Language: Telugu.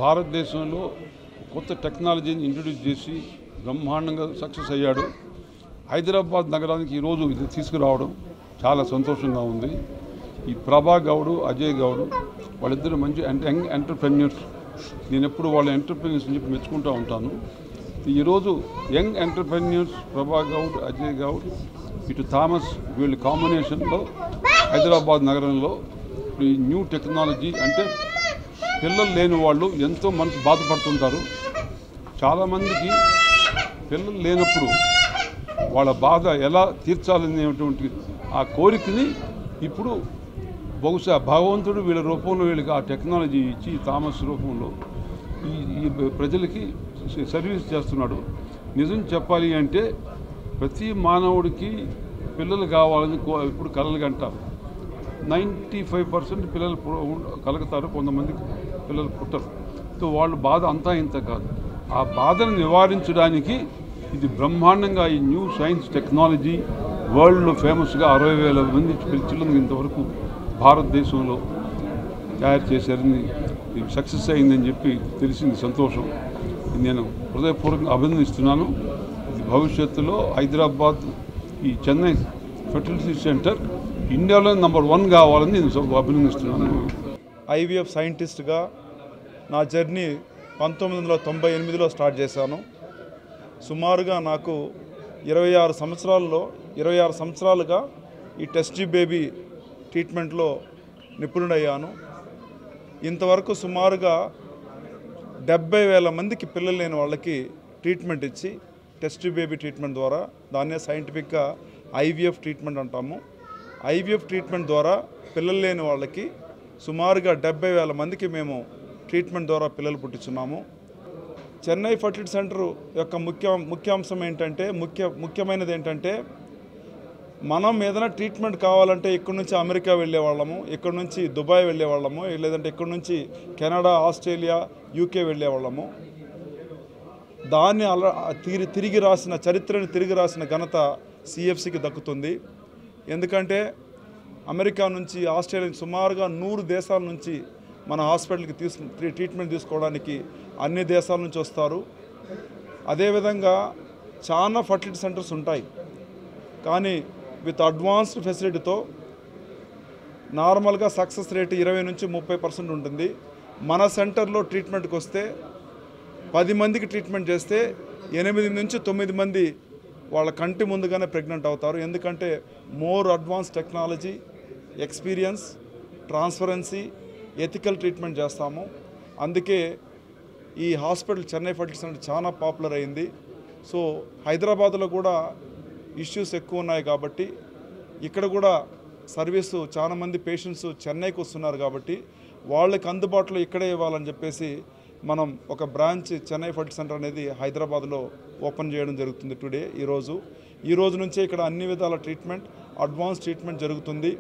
భారతదేశంలో కొత్త టెక్నాలజీని ఇంట్రడ్యూస్ చేసి బ్రహ్మాండంగా సక్సెస్ అయ్యాడు. హైదరాబాద్ నగరానికి ఈరోజు ఇది తీసుకురావడం చాలా సంతోషంగా ఉంది. ఈ ప్రభా గౌడ్, అజయ్ గౌడ్ వాళ్ళిద్దరు మంచి యంగ్ ఎంటర్ప్రెన్యూర్స్. నేను ఎప్పుడు వాళ్ళ ఎంటర్ప్రెన్యూర్స్ అని చెప్పి మెచ్చుకుంటూ ఉంటాను. ఈరోజు యంగ్ ఎంటర్ప్రెన్యూర్స్ ప్రభా గౌడ్, అజయ్ గౌడ్, ఇటు థామస్ వీళ్ళ కాంబినేషన్లో హైదరాబాద్ నగరంలో ఈ న్యూ టెక్నాలజీ అంటే పిల్లలు లేని వాళ్ళు ఎంతో మనసు బాధపడుతుంటారు. చాలామందికి పిల్లలు లేనప్పుడు వాళ్ళ బాధ ఎలా తీర్చాలనేటువంటి ఆ కోరికని ఇప్పుడు బహుశా భగవంతుడు వీళ్ళ రూపంలో వీళ్ళకి ఆ టెక్నాలజీ ఇచ్చి థామస్ రూపంలో ఈ ప్రజలకి సర్వీస్ చేస్తున్నాడు. నిజం చెప్పాలి అంటే ప్రతి మానవుడికి పిల్లలు కావాలని ఇప్పుడు కలలు కంటారు. 95% పిల్లలు కలుగుతారు, కొంతమంది పిల్లలు పుట్టరు. సో వాళ్ళ బాధ అంతా ఇంత కాదు. ఆ బాధను నివారించడానికి ఇది బ్రహ్మాండంగా ఈ న్యూ సైన్స్ టెక్నాలజీ వరల్డ్లో ఫేమస్గా 60,000 మంది పిల్లలను ఇంతవరకు భారతదేశంలో తయారు చేశారని సక్సెస్ అయిందని చెప్పి తెలిసింది. సంతోషం. నేను హృదయపూర్వకంగా అభినందిస్తున్నాను. ఇది భవిష్యత్తులో హైదరాబాద్ ఈ చెన్నై ఫెర్టిలిటీ సెంటర్ ఇండియాలో నంబర్ 1 కావాలని నేను అభినందిస్తున్నాను. ఐవీఎఫ్ సైంటిస్ట్గా నా జర్నీ 1998లో స్టార్ట్ చేశాను. సుమారుగా నాకు 26 సంవత్సరాలుగా ఈ టెస్ట్ బేబీ ట్రీట్మెంట్లో నిపుణుడయ్యాను. ఇంతవరకు సుమారుగా 70,000 మందికి పిల్లలు లేని వాళ్ళకి ట్రీట్మెంట్ ఇచ్చి టెస్ట్ బేబీ ట్రీట్మెంట్ ద్వారా, దాన్నే సైంటిఫిక్గా ఐవీఎఫ్ ట్రీట్మెంట్ అంటాము. ఐవీఎఫ్ ట్రీట్మెంట్ ద్వారా పిల్లలు లేని వాళ్ళకి సుమారుగా 70,000 మందికి మేము ట్రీట్మెంట్ ద్వారా పిల్లలు పుట్టించున్నాము. చెన్నై ఫర్టిలిటీ సెంటర్ యొక్క ముఖ్యాంశం ఏంటంటే ముఖ్యమైనది ఏంటంటే మనం ఏదైనా ట్రీట్మెంట్ కావాలంటే ఇక్కడ నుంచి అమెరికా వెళ్ళేవాళ్ళము, ఇక్కడ నుంచి దుబాయ్ వెళ్ళేవాళ్ళము, లేదంటే ఇక్కడ నుంచి కెనడా, ఆస్ట్రేలియా, యూకే వెళ్ళేవాళ్ళము. దాన్ని తిరిగి రాసిన చరిత్రని తిరిగి రాసిన ఘనత సిఎఫ్సికి దక్కుతుంది. ఎందుకంటే అమెరికా నుంచి, ఆస్ట్రేలియా నుంచి సుమారుగా 100 దేశాల నుంచి మన హాస్పిటల్కి ట్రీట్మెంట్ తీసుకోవడానికి అన్ని దేశాల నుంచి వస్తారు. అదేవిధంగా చాలా ఫర్టిలిటీ సెంటర్స్ ఉంటాయి, కానీ విత్ అడ్వాన్స్డ్ ఫెసిలిటీతో నార్మల్గా సక్సెస్ రేట్ 20 నుంచి 30% ఉంటుంది. మన సెంటర్లో ట్రీట్మెంట్కి వస్తే 10 మందికి ట్రీట్మెంట్ చేస్తే 8 నుంచి 9 మంది వాళ్ళ కంటి ముందుగానే ప్రెగ్నెంట్ అవుతారు. ఎందుకంటే more advance technology, experience, transparency, ethical treatment చేస్తాము. అందుకే ఈ హాస్పిటల్ చెన్నై ఫర్టిలిటీ సెంటర్ చాలా పాపులర్ అయింది. సో హైదరాబాద్లో కూడా ఇష్యూస్ ఎక్కువ ఉన్నాయి కాబట్టి ఇక్కడ కూడా సర్వీసు చాలామంది పేషెంట్స్ చెన్నైకి వస్తున్నారు కాబట్టి వాళ్ళకి అందుబాటులో ఇక్కడే ఇవ్వాలని చెప్పేసి మనం ఒక బ్రాంచ్ చెన్నై ఫర్టిలిటీ సెంటర్ అనేది హైదరాబాద్లో ఓపెన్ చేయడం జరుగుతుంది టుడే. ఈ రోజు నుంచే ఇక్కడ అన్ని విధాల ట్రీట్మెంట్, అడ్వాన్స్ ట్రీట్మెంట్ జరుగుతుంది.